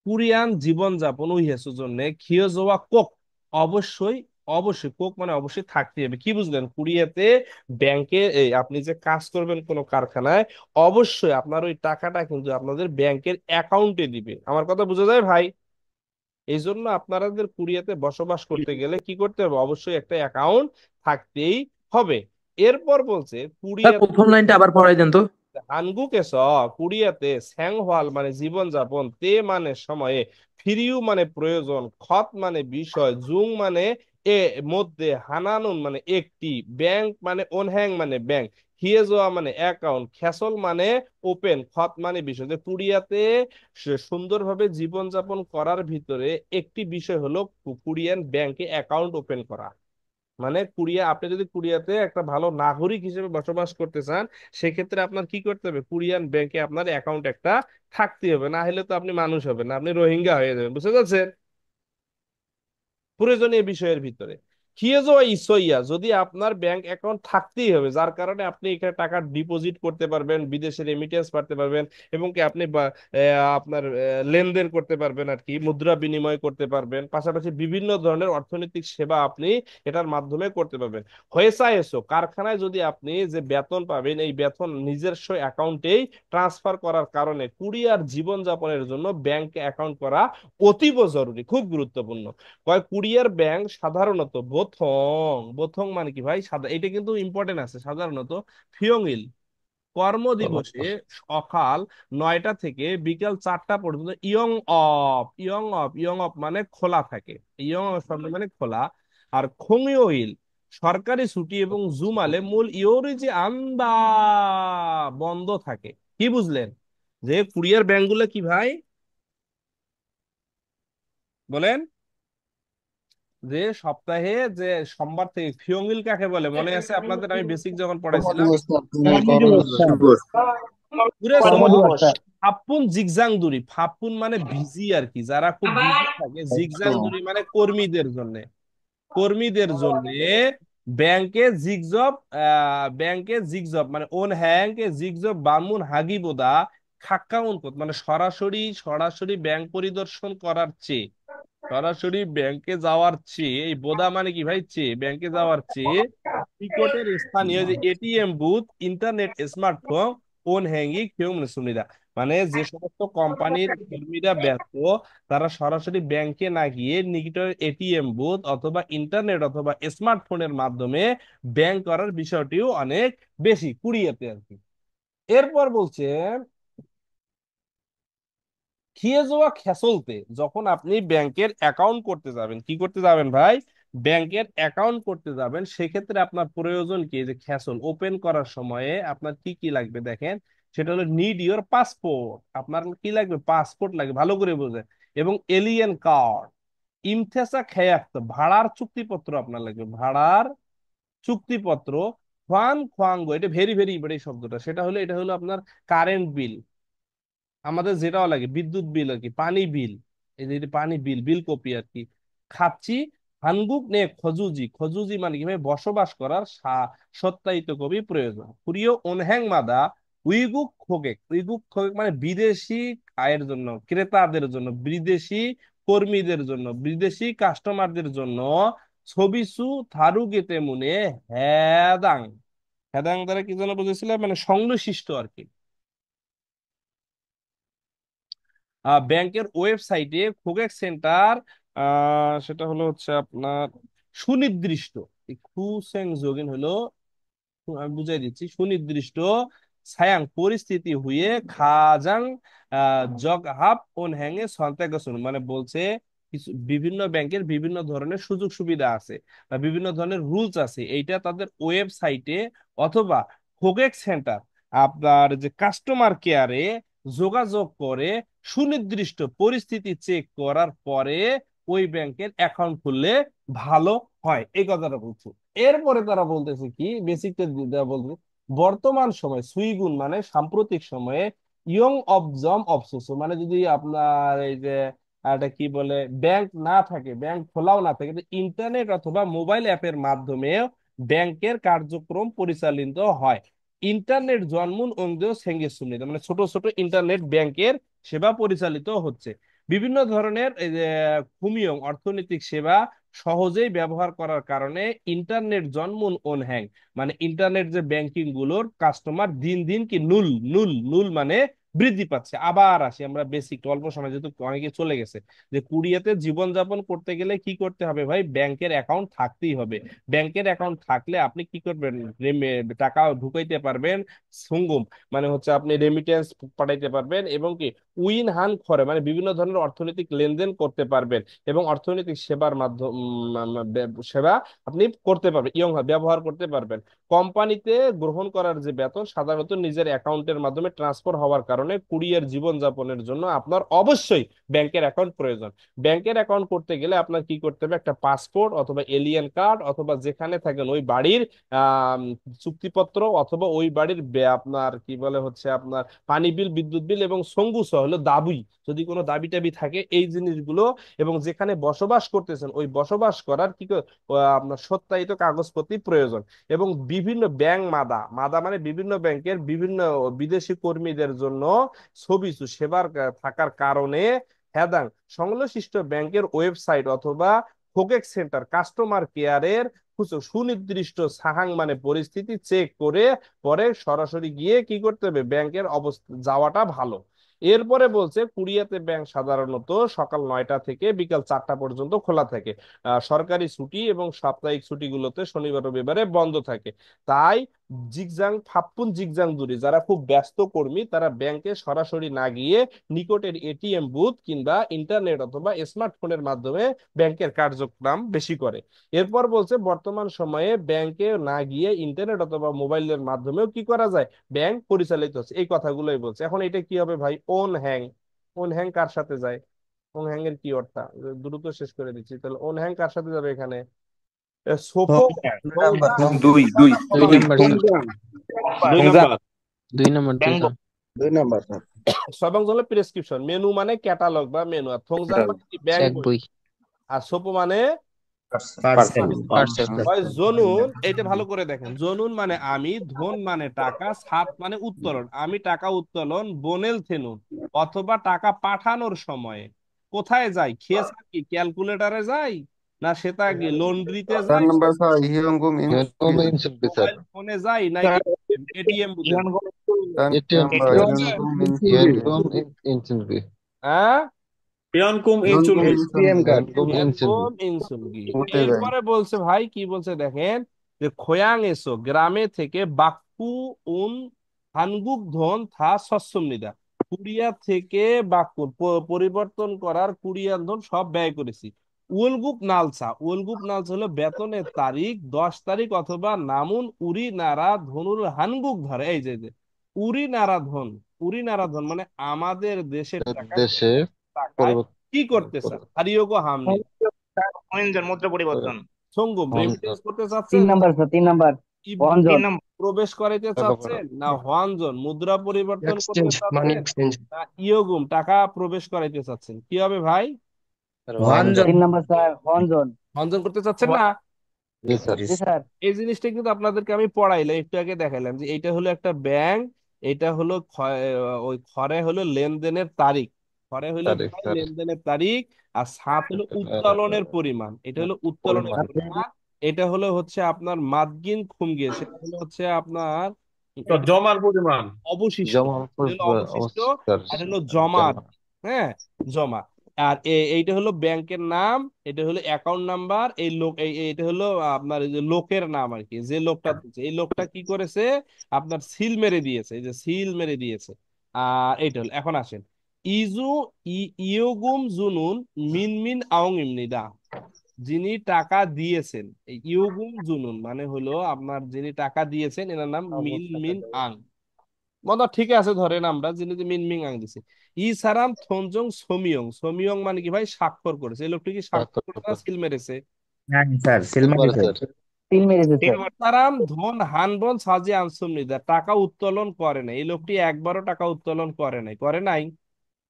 [SPEAKER 1] কোরিয়ান জীবনযাপন উইহেসুর জন্য খিয়েজোয়া কোক অবশ্যই, অবশ্যই কোক মানে অবশ্যই থাকতে হবে। কি বুঝলেন? কোরিয়াতে ব্যাংকে আপনি যে কাজ করবেন কোনো কারখানায়, অবশ্যই আপনার ওই টাকাটা কিন্তু আপনাদের ব্যাংকের অ্যাকাউন্টে দিবে। আমার কথা বোঝা যায় ভাই? এই জন্য আপনাদের কোরিয়াতে বসবাস করতে গেলে কি করতে হবে? অবশ্যই একটা অ্যাকাউন্ট থাকতেই হবে। এরপর বলছে
[SPEAKER 6] স্যার
[SPEAKER 1] কোরিয়া
[SPEAKER 6] প্রথম লাইনটা আবার পড়াই দেন তো।
[SPEAKER 1] হানগুকে কোরিয়াতে স্যাংহওয়াল মানে জীবনযাপন, তে মানে সময়ে, ফিরিউ মানে প্রয়োজন, খত মানে বিষয়, জুং মানে মধ্যে, হানানুন মানে একটি, ব্যাংক মানে ওনহ্যাং মানে ব্যাংক, হিয়েজোয়া মানে অ্যাকাউন্ট, খ্যাসল মানে ওপেন, খত মানে বিষয়। যে কোরিয়াতে সুন্দরভাবে জীবনযাপন করার ভিতরে একটি বিষয় হলো কোরিয়ান ব্যাংকে অ্যাকাউন্ট ওপেন করা। মানে কোরিয়া, আপনি যদি কোরিয়াতে একটা ভালো নাগরিক হিসেবে বসবাস করতে চান, সেক্ষেত্রে আপনার কি করতে হবে? কোরিয়ান ব্যাংকে আপনার অ্যাকাউন্ট একটা থাকতে হবে, না হলে তো আপনি মানুষ হবেন না, আপনি রোহিঙ্গা হয়ে যাবেন, বুঝতে পারছেন? প্রয়োজনীয় বিষয়ের ভিতরে খিয়েজো ইসইয়া, যদি আপনার ব্যাংক অ্যাকাউন্ট থাকতেই হবে, যার কারণে আপনি এখানে টাকা ডিপোজিট করতে পারবেন, বিদেশে রেমিটেন্স পাঠাতে পারবেন, এবং কি আপনি আপনার লেনদেন করতে পারবেন আর কি, মুদ্রা বিনিময় করতে পারবেন, পাশাপাশি বিভিন্ন ধরনের অর্থনৈতিক সেবা আপনি এটার মাধ্যমে করতে পারবেন। হয়েসা এসো কারখানায় যদি আপনি যে বেতন পাবেন, এই বেতন নিজস্ব অ্যাকাউন্টেই ট্রান্সফার করার কারণে কুরিয়ার জীবনযাপনের জন্য ব্যাংকে অ্যাকাউন্ট করা অতীব জরুরি, খুব গুরুত্বপূর্ণ। কয় কুরিয়ার ব্যাংক সাধারণত বোথং, বোথং মানে কি ভাই? সাদা, এটা কিন্তু ইম্পর্টেন্ট আছে। সাধারণত ফিয়ংইল কর্মদিবসে সকাল 9টা থেকে বিকাল 4টা পর্যন্ত young of, young of, young of মানে খোলা থাকে, ইয়ং অফ শব্দ মানে খোলা। আর খোংইল সরকারি ছুটি, এবং জুমালে মূল ইয়োরিজি আন্দা বন্ধ থাকে। কি বুঝলেন? যে কুরিয়ার ব্যাংকগুলো কি ভাই বলেন? যে সপ্তাহে যে সোমবার থেকে, ফিয়ংইল কাকে বলে মনে আছে আপনাদের? আমি বেসিক যখন পড়াইছিলাম,
[SPEAKER 2] কর্মদিবস স্যার,
[SPEAKER 5] কর্মদিবস
[SPEAKER 2] কর্মদিবস।
[SPEAKER 5] স্যার,
[SPEAKER 1] বুঝেছো?
[SPEAKER 5] কর্মদিবস স্যার।
[SPEAKER 1] ফাপ্পুন জিগজাং দুরি, ফাপ্পুন মানে বিজি আর কি, যারা খুব বিজি থাকে। জিগজাং দুরি মানে কর্মীদের জন্য, কর্মীদের জন্য ব্যাংকে জিগজব, ব্যাংকে জিগজব মানে ওন হ্যাংকে জিগজব বামুন হাগিবোদা খাক্কাউন মানে সরাসরি, সরাসরি ব্যাংক পরিদর্শন করার চেয়ে, সরাসরি ব্যাংকে যাওয়ার চেয়ে, এই বোদা মানে কি ভাই? চেয়ে, ব্যাংকে যাওয়ার চেয়ে নিকটের স্থানীয় যে ATM booth, internet, smartphone, phone হ্যাঙ্গি কেউ সুবিধা, মানে যে সমস্ত কোম্পানির কর্মীরা ব্যস্ত, তারা সরাসরি ব্যাংকে না গিয়ে নিকটের এটিএম বুথ অথবা ইন্টারনেট অথবা স্মার্টফোনের মাধ্যমে ব্যাংক করার বিষয়টিও অনেক বেশি কুরিয়াতে আর কি। এরপর বলছে খিয়েজোয়া খেসলতে, যখন আপনি ব্যাংকের অ্যাকাউন্ট করতে যাবেন, কি করতে যাবেন ভাই? ব্যাংকের অ্যাকাউন্ট করতে যাবেন, সেক্ষেত্রে আপনার প্রয়োজন কি? যে খেসল ওপেন করার সময়ে আপনার কি কি লাগবে দেখেন। সেটা হলো নিড ইওর পাসপোর্ট, আপনার কি লাগবে, পাসপোর্ট লাগবে, ভালো করে বোঝেন। এবং এলিয়েন কার্ড, ইমথেসা খেয়াক্ত, ভাড়ার চুক্তিপত্র আপনার লাগবে, ভাড়ার চুক্তিপত্র। খোয়ান খোয়াঙ্গো, এটা ভেরি ভেরি এই শব্দটা, সেটা হলো এটা হলো আপনার কারেন্ট বিল, আমাদের যেটাও লাগে বিদ্যুৎ বিল আর কি, পানি বিল, এই যে এটা পানি বিল, বিল কপি আর কি। খাচ্ছি হানগুক নে খজুজি, খজুজি মানে কি ভাই, বসবাস করার সত্যায়িত কবি প্রয়োজন। প্রিয় অনহ্যাং মাদা উইগুক খোগেক, উইগুক খোগেক মানে বিদেশি আয়ের জন্য, ক্রেতাদের জন্য, বিদেশি কর্মীদের জন্য, বিদেশি কাস্টমারদের জন্য ছবিসু থারুগেতে মুনে হ্যাদাং, হ্যাদাং দ্বারা কি যেন বুঝেছিলাম, মানে সংশ্লিষ্ট আর কি। ব্যাংকের ওয়েবসাইটে খোগেক সেন্টার, সেটা হলো হচ্ছে আপনার সুনির্দিষ্ট, এই খুসেং যোগিন হলো, আমি বুঝাই দিচ্ছি, সুনির্দিষ্ট ছায়াং পরিস্থিতি হয়ে খাজাং জগহাব ওন হ্যাঙে সন্ত্যাগসন, মানে বলছে কিছু বিভিন্ন ব্যাংকের বিভিন্ন ধরনের সুযোগ সুবিধা আছে বা বিভিন্ন ধরনের রুলস আছে, এইটা তাদের ওয়েবসাইটে অথবা হোগেক সেন্টার, আপনার যে কাস্টমার কেয়ারে যোগাযোগ করে সুনির্দিষ্ট পরিস্থিতি চেক করার পরে ওই ব্যাংকের অ্যাকাউন্ট খুললে ভালো হয়, এই কথাটা বলছি। এরপরে তারা বলতেছে কি, বেসিকটা বলতে, বর্তমান সময় সুইগুন মানে সাম্প্রতিক সময়ে, ইয়ং অবজম অবসোসো মানে যদি আপনার এই যে একটা কি বলে ব্যাংক না থাকে, ব্যাংক খোলাও না থাকে, ইন্টারনেট অথবা মোবাইল অ্যাপের মাধ্যমে ব্যাংকের কার্যক্রম পরিচালিত হয়। ইন্টারনেট জন্মুন অঙ্গেও সেঙ্গে সুনিত, মানে ছোট ছোট ইন্টারনেট ব্যাংকের সেবা পরিচালিত হচ্ছে। বিভিন্ন ধরনের এই যে কুমিয়ং অর্থনৈতিক সেবা সহজেই ব্যবহার করার কারণে ইন্টারনেট জন্মুন ওন হ্যাং, মানে ইন্টারনেট যে ব্যাংকিং গুলোর কাস্টমার দিন দিন কি নুল নুল নুল মানে বৃদ্ধি পাচ্ছে। আবার আসি আমরা বেসিক, অল্প সময় যেহেতু অনেকে চলে গেছে, যে কুরিয়াতে জীবনযাপন করতে গেলে কি করতে হবে ভাই, ব্যাংকের অ্যাকাউন্ট থাকতেই হবে। ব্যাংকের অ্যাকাউন্ট থাকলে আপনি কি করবেন, টাকা ঢুকাইতে পারবেন, সুঙ্গম মানে হচ্ছে আপনি রেমিটেন্স পাঠাইতে পারবেন, এবং কি উইন হান খরে মানে বিভিন্ন ধরনের অর্থনৈতিক লেনদেন করতে পারবেন, এবং অর্থনৈতিক সেবার মাধ্যম সেবা আপনি করতে পারবেন, ব্যবহার করতে পারবেন। কোম্পানিতে গ্রহণ করার যে বেতন সাধারণত নিজের অ্যাকাউন্টের মাধ্যমে ট্রান্সফার হওয়ার কারণে কুরিয়ার জীবনযাপনের জন্য আপনার অবশ্যই ব্যাংকের অ্যাকাউন্ট প্রয়োজন। ব্যাংকের অ্যাকাউন্ট করতে গেলে আপনার কি করতে হবে, একটা পাসপোর্ট অথবা এলিয়েন কার্ড অথবা যেখানে থাকেন ওই বাড়ির আহ চুক্তিপত্র, অথবা ওই বাড়ির আপনার কি বলে হচ্ছে আপনার পানি বিল, বিদ্যুৎ বিল, এবং সঙ্গু সহ হলো দাবি, যদি কোনো দাবি টাবি থাকে এই জিনিসগুলো, এবং যেখানে বসবাস করতেছেন ওই বসবাস করার আপনার সত্যায়িত কাগজপত্র প্রয়োজন। এবং বিভিন্ন ব্যাংক মাদা, মাদা মানে বিভিন্ন ব্যাংকের বিভিন্ন বিদেশি কর্মীদের জন্য ছবি সেবার থাকার কারণে হ্যাদাং সংশ্লিষ্ট ব্যাংকের ওয়েবসাইট অথবা হোগেক সেন্টার কাস্টমার কেয়ারের সুনির্দিষ্ট সাহাং মানে পরিস্থিতি চেক করে পরে সরাসরি গিয়ে কি করতে হবে, ব্যাংকের অবস্থা যাওয়াটা ভালো। এরপরে বলছে কুরিয়াতে ব্যাংক সাধারণত সকাল 9টা থেকে বিকাল 4টা পর্যন্ত খোলা থাকে। সরকারি ছুটি এবং সাপ্তাহিক ছুটিগুলোতে শনিবার রবিবারে বন্ধ থাকে। তাই জিগজাং ফাপ্পুন জিগজাং দূরে যারা খুব ব্যস্ত কর্মী তারা ব্যাংকে সরাসরি না গিয়ে নিকটের এটিএম বুথ কিংবা ইন্টারনেট অথবা স্মার্টফোনের মাধ্যমে ব্যাংকের কার্যক্রম বেশি করে। এরপর বলছে বর্তমান সময়ে ব্যাংকে না গিয়ে ইন্টারনেট অথবা মোবাইলের মাধ্যমেও কি করা যায়, ব্যাংক পরিচালিত হচ্ছে, এই কথাগুলোই বলছে। এখন এটা কি হবে ভাই, ওন হ্যাং, ওন হ্যাং কার সাথে যায়, ওন হ্যাং এর কি অর্থ, দ্রুত শেষ করে দিচ্ছি, তাহলে ওন হ্যাং কার সাথে যাবে এখানে, সোপো
[SPEAKER 7] হোমগার্ড।
[SPEAKER 6] দুই দুই
[SPEAKER 8] দুই
[SPEAKER 6] দুই
[SPEAKER 8] নাম্বার স্যার,
[SPEAKER 7] দুই নাম্বার।
[SPEAKER 8] দুই নাম্বার দুই
[SPEAKER 4] bank
[SPEAKER 8] sir.
[SPEAKER 2] 2 number sir.
[SPEAKER 1] Sabang হলো প্রেসক্রিপশন, মেনু মানে ক্যাটালগ বা মেনু, আর থংজাং মানে কি ব্যাংক
[SPEAKER 8] চেক
[SPEAKER 1] বই,
[SPEAKER 8] বই,
[SPEAKER 1] আর সোপো মানে
[SPEAKER 6] পার্সেল
[SPEAKER 8] পার্সেল।
[SPEAKER 1] হয় জনুন। এটা ভালো করে দেখেন, জনুন মানে আমি, ধন মানে টাকা, সাত মানে উত্তোলন, আমি টাকা উত্তোলন বোনেল থেনুন, অথবা টাকা পাঠানোর সময়ে কোথায় যাই, খেয়েছা কি ক্যালকুলেটরে যাই, না সেটা কি লন্ড্রিতে
[SPEAKER 2] 4
[SPEAKER 1] যাই,
[SPEAKER 2] নাম্বার স্যার হিয়ঙ্গুম
[SPEAKER 1] মোবাইল ফোনে যাই, নাকি এটিএম বুথে যাই?
[SPEAKER 2] 4
[SPEAKER 8] এটিএম
[SPEAKER 2] নাম্বার হিয়ঙ্গুম
[SPEAKER 1] হ্যাঁ,
[SPEAKER 2] এটিএম কার্ড
[SPEAKER 1] একদম ইনসুলগি।
[SPEAKER 2] উঠে যায়।
[SPEAKER 1] এরপরে বলছে ভাই, কি বলছে দেখেন, যে খোয়াং এসো গ্রামে থেকে বাক্কু উন হানগুক ধন থা সচ্ছন্নিদা, কুরিয়া থেকে বাক্কু পরিবর্তন করার কুরিয়ান ধন সব ব্যয় করেছি। উলগুপ নালসা, উলগুপ নালসা হলো বেতনের তারিখ 10 তারিখ অথবা নামুন উরি নারা ধনুর হানগুক ধরে, এই যে উরিনারাধন। উরিনারাধন মানে আমাদের দেশের টাকা
[SPEAKER 2] দেশে
[SPEAKER 1] টাকায়
[SPEAKER 2] পরিবর্তন
[SPEAKER 1] কি করতে চান? হারিয়োগো হামনি
[SPEAKER 4] হনজন মুদ্রা পরিবর্তন।
[SPEAKER 1] সঙ্গম রেমিটেন্স করতে
[SPEAKER 8] তিন
[SPEAKER 1] চাচ্ছেন,
[SPEAKER 8] নাম্বার স্যার, 3 নাম্বার
[SPEAKER 1] ই-
[SPEAKER 8] 1
[SPEAKER 4] তিন
[SPEAKER 8] জন।
[SPEAKER 4] নম্বর
[SPEAKER 1] প্রবেশ করাইতে চাচ্ছেন, না হওয়ানজন মুদ্রা পরিবর্তন করতে
[SPEAKER 6] এক্সচেঞ্জ মানি
[SPEAKER 1] চাচ্ছেন,
[SPEAKER 6] এক্সচেঞ্জ
[SPEAKER 1] না ইয়োগুম টাকা প্রবেশ করাইতে চাচ্ছেন? কি হবে ভাই?
[SPEAKER 6] ওয়ানজন
[SPEAKER 8] 3 নাম্বার স্যার 1 জন।
[SPEAKER 1] হনজন করতে চাচ্ছেন না?
[SPEAKER 2] জি স্যার।
[SPEAKER 8] জি স্যার।
[SPEAKER 1] এই জিনিসটা কিন্তু আপনাদেরকে আমি পড়াইলাম, একটু আগে দেখাইলাম যে এইটা হলো একটা ব্যাংক, এটা হলো ওই খরে হলো লেনদেনের তারিখ, খরে হলো
[SPEAKER 2] তারিখ
[SPEAKER 1] ভাই
[SPEAKER 2] স্যার।
[SPEAKER 1] লেনদেনের তারিখ, আর সাত হলো উত্তোলনের পরিমাণ, এটা হলো উত্তোলনের
[SPEAKER 2] পরিমাণ
[SPEAKER 1] পরিমাণ, এটা হলো হচ্ছে আপনার মাদগিন খুমগে, সেটা হলো হচ্ছে আপনার
[SPEAKER 7] তো জমার পরিমাণ।
[SPEAKER 1] অবশিষ্ট,
[SPEAKER 2] জমা
[SPEAKER 1] এটা হলো অবশিষ্ট,
[SPEAKER 2] স্যার।
[SPEAKER 1] আর এটা হলো জমা আর
[SPEAKER 2] জমা
[SPEAKER 1] কি। হ্যাঁ, জমা। আর এইটা হলো ব্যাংকের নাম, এটা হলো অ্যাকাউন্ট নাম্বার, এই লোক এইটা হলো আপনার এই যে লোকের নাম আর কি, যে লোকটা দিচ্ছে, এই লোকটা কি করেছে, আপনার সিল মেরে দিয়েছে, এই যে সিল মেরে দিয়েছে। আর এইটা হলো, এখন আসেন, ইজু ইয়োগুম জুনুন মিন মিন আউং ইমনিদা, যিনি টাকা দিয়েছেন, এই ইয়োগুম জুনুন মানে হলো আপনার যিনি টাকা দিয়েছেন এনার নাম মিন মিন আং। মনে হয় ঠিক আছে, ধরেন আমরা যিনি যে মিনমিং আং দিছে, ই সারাম থনজং সোমিয়ং, সোমিয়ং মানে কি ভাই স্বাক্ষর করেছে, এই লোকটি কি স্বাক্ষর করেছে না সিল মেরেছে?
[SPEAKER 6] হ্যাঁ স্যার
[SPEAKER 2] সিলমারি
[SPEAKER 6] সিলমারিতে
[SPEAKER 2] স্যার।
[SPEAKER 8] 3 মেরেছে
[SPEAKER 4] তিন
[SPEAKER 8] স্যার।
[SPEAKER 4] নম্বর
[SPEAKER 1] সারাম ধন হানবন সাজি আনসুম নিদা, টাকা উত্তোলন করে নাই, এই লোকটি একবারও টাকা উত্তোলন করে নাই, করে নাই?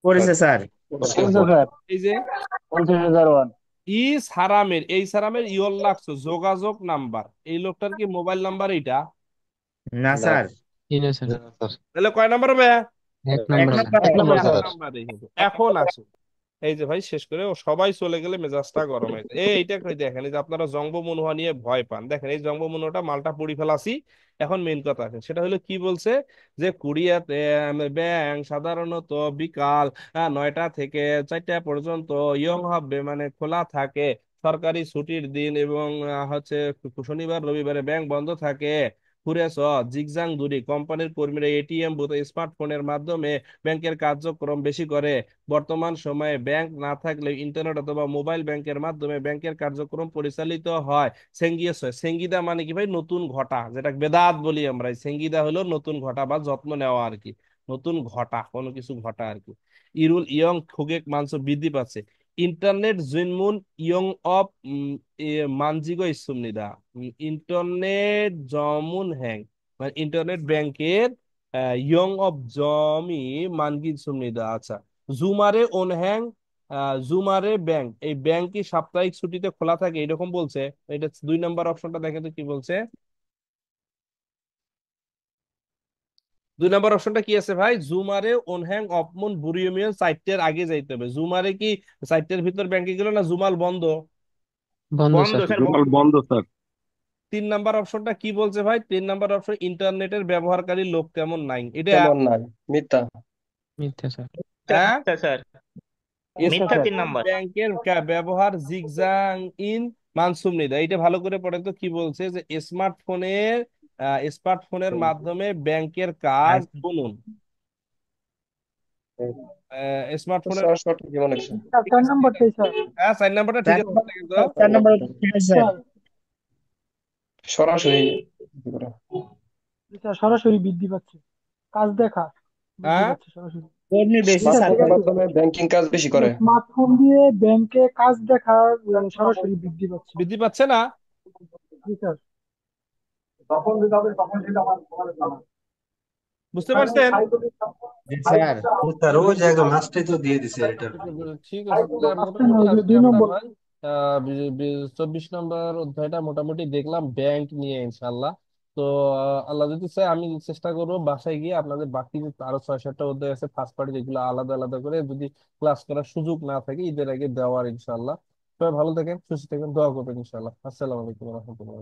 [SPEAKER 6] করেছে স্যার।
[SPEAKER 8] করছে
[SPEAKER 1] করে
[SPEAKER 8] স্যার।
[SPEAKER 1] নাই। এই যে
[SPEAKER 8] 50,001।
[SPEAKER 1] ই সারামের, এই সারামের ইয়ল লাগছো যোগাযোগ নাম্বার, এই লোকটার কি মোবাইল নাম্বার এইটা?
[SPEAKER 6] না
[SPEAKER 2] না
[SPEAKER 6] স্যার।
[SPEAKER 2] না স্যার।
[SPEAKER 1] তাহলে কয় নাম্বার হবে?
[SPEAKER 6] এক
[SPEAKER 8] এক
[SPEAKER 6] নম্বর
[SPEAKER 8] নাম্বার,
[SPEAKER 2] এক
[SPEAKER 8] এক
[SPEAKER 2] নম্বর
[SPEAKER 8] নাম্বার
[SPEAKER 1] এক
[SPEAKER 8] স্যার।
[SPEAKER 2] স্যার।
[SPEAKER 1] নাম্বারই হবে। এখন আসুন, এই যে ভাই শেষ করে ও সবাই চলে গেলে মেজাজটা গরম হয়েছে, এইটা কই দেখেন, এই যে আপনারা জঙ্গ মনুয়া নিয়ে ভয় পান, দেখেন এই জঙ্গ মনুয়াটা মালটা পুড়ি ফেলাছি। এখন মেইন কথা আছে, সেটা হলো কি বলছে, যে কুড়িয়াতে ব্যাংক সাধারণত বিকাল 9টা থেকে 4টা পর্যন্ত ইয়ং হবে মানে খোলা থাকে, সরকারি ছুটির দিন এবং হচ্ছে শনিবার রবিবারে ব্যাংক বন্ধ থাকে। ঘুরেছ জিগজাং দুরি, কোম্পানির কর্মীরা এটিএম বুথ স্মার্টফোনের মাধ্যমে ব্যাংকের কার্যক্রম বেশি করে। বর্তমান সময়ে ব্যাংক না থাকলে ইন্টারনেট অথবা মোবাইল ব্যাংকের মাধ্যমে ব্যাংকের কার্যক্রম পরিচালিত হয়। সেঙ্গিয়েস হয়, সেঙ্গিদা মানে কি ভাই? নতুন ঘটা, যেটা বেদাত বলি আমরা, এই সেঙ্গিদা হলো নতুন ঘটা বা যত্ন নেওয়া আর কি, নতুন ঘটা, কোনো কিছু ঘটা আর কি। ইরুল ইয়ং খুগেক মাংস বৃদ্ধি পাচ্ছে। ইন্টারনেট জুনমুন ইয়ং অফ মানজিগো ইসুমনিদা, ইন্টারনেট জমুন হ্যাং মানে ইন্টারনেট ব্যাংকের ইয়ং অফ জমি মানগিন সুমনিদা। আচ্ছা, জুমারে ওনহ্যাং, জুমারে ব্যাংক, এই ব্যাংক কি সাপ্তাহিক ছুটিতে খোলা থাকে এরকম বলছে? এটা 2 নম্বর অপশনটা দেখেন তো কি বলছে। 2 নম্বর অপশনটা কি আছে ভাই? জুমারে ওনহ্যাং অপমন বুরিয়মিয়ন 4টের আগে যাইতে হবে। জুমারে কি 4টের ভিতর ব্যাংকে গেল না জুমাল বন্ধ?
[SPEAKER 4] বন্ধ স্যার,
[SPEAKER 7] জুমাল বন্ধ স্যার।
[SPEAKER 1] 3 নম্বর অপশনটা কি বলছে ভাই? 3 নম্বর অপশন, ইন্টারনেটের ব্যবহারকারী লোক তেমন নাই, এটা
[SPEAKER 6] তেমন নাই, মিথ্যা। মিথ্যা স্যার।
[SPEAKER 1] হ্যাঁ।
[SPEAKER 4] মিথ্যা স্যার,
[SPEAKER 8] মিথ্যা
[SPEAKER 4] মিথ্যা
[SPEAKER 8] স্যার।
[SPEAKER 4] 3 নম্বর।
[SPEAKER 1] ব্যাংকের ব্যবহার জিগজাং ইন মানসুম নিদা, এটা ভালো করে পড়েন তো কি বলছে, যে স্মার্টফোনের মাধ্যমে ব্যাংকের কাজ শুনুন, স্মার্টফোনের,
[SPEAKER 6] স্যার সঠিক জীবন আছে।
[SPEAKER 8] স্যার 4 নাম্বারটাই স্যার।
[SPEAKER 1] হ্যাঁ 4 নম্বরটা ঠিক আছে, দেখেন তো।
[SPEAKER 6] 4 নম্বর ঠিক আছে স্যার।
[SPEAKER 8] স্যার,
[SPEAKER 6] সরাসরি
[SPEAKER 8] স্যার সরাসরি বৃদ্ধি পাচ্ছে, কাজ দেখা বৃদ্ধি
[SPEAKER 1] হ্যাঁ,
[SPEAKER 8] পাচ্ছে সরাসরি।
[SPEAKER 6] কর্মী বেশি স্যার।
[SPEAKER 8] ঠিক
[SPEAKER 6] স্মার্টফোনের
[SPEAKER 8] আছে,
[SPEAKER 6] মাধ্যমে ব্যাংকিং কাজ বেশি করে।
[SPEAKER 8] স্মার্টফোন দিয়ে ব্যাংকে কাজ দেখা সরাসরি বৃদ্ধি পাচ্ছে।
[SPEAKER 1] বৃদ্ধি পাচ্ছে না?
[SPEAKER 8] জি স্যার।
[SPEAKER 1] বুঝতে পারছেন?
[SPEAKER 6] জি স্যার।
[SPEAKER 9] স্যার ওই জায়গা মাস্টারই তো দিয়ে দিছে এটা।
[SPEAKER 1] ঠিক আছে, তাহলে
[SPEAKER 8] আসছে না,
[SPEAKER 1] মোটামুটি
[SPEAKER 8] ওই যে
[SPEAKER 1] আজকে
[SPEAKER 8] 2
[SPEAKER 1] আমরা
[SPEAKER 8] নম্বর।
[SPEAKER 1] ভাই 24 নম্বর অধ্যায়টা মোটামুটি দেখলাম ব্যাংক নিয়ে ইনশাল্লাহ। তো আল্লাহ যদি চাই আমি চেষ্টা করবো বাসায় গিয়ে আপনাদের বাকি যে আরো 6-7টা অধ্যায় আছে ফার্স্ট পার্টি, যেগুলো আলাদা আলাদা করে যদি ক্লাস করার সুযোগ না থাকে ঈদের আগে দেওয়ার ইনশাল্লাহ। সবাই ভালো থাকেন, সুস্থ থাকেন, দোয়া করবেন ইনশাল্লাহ। আসসালামু আলাইকুম রহমতুল্লাহ।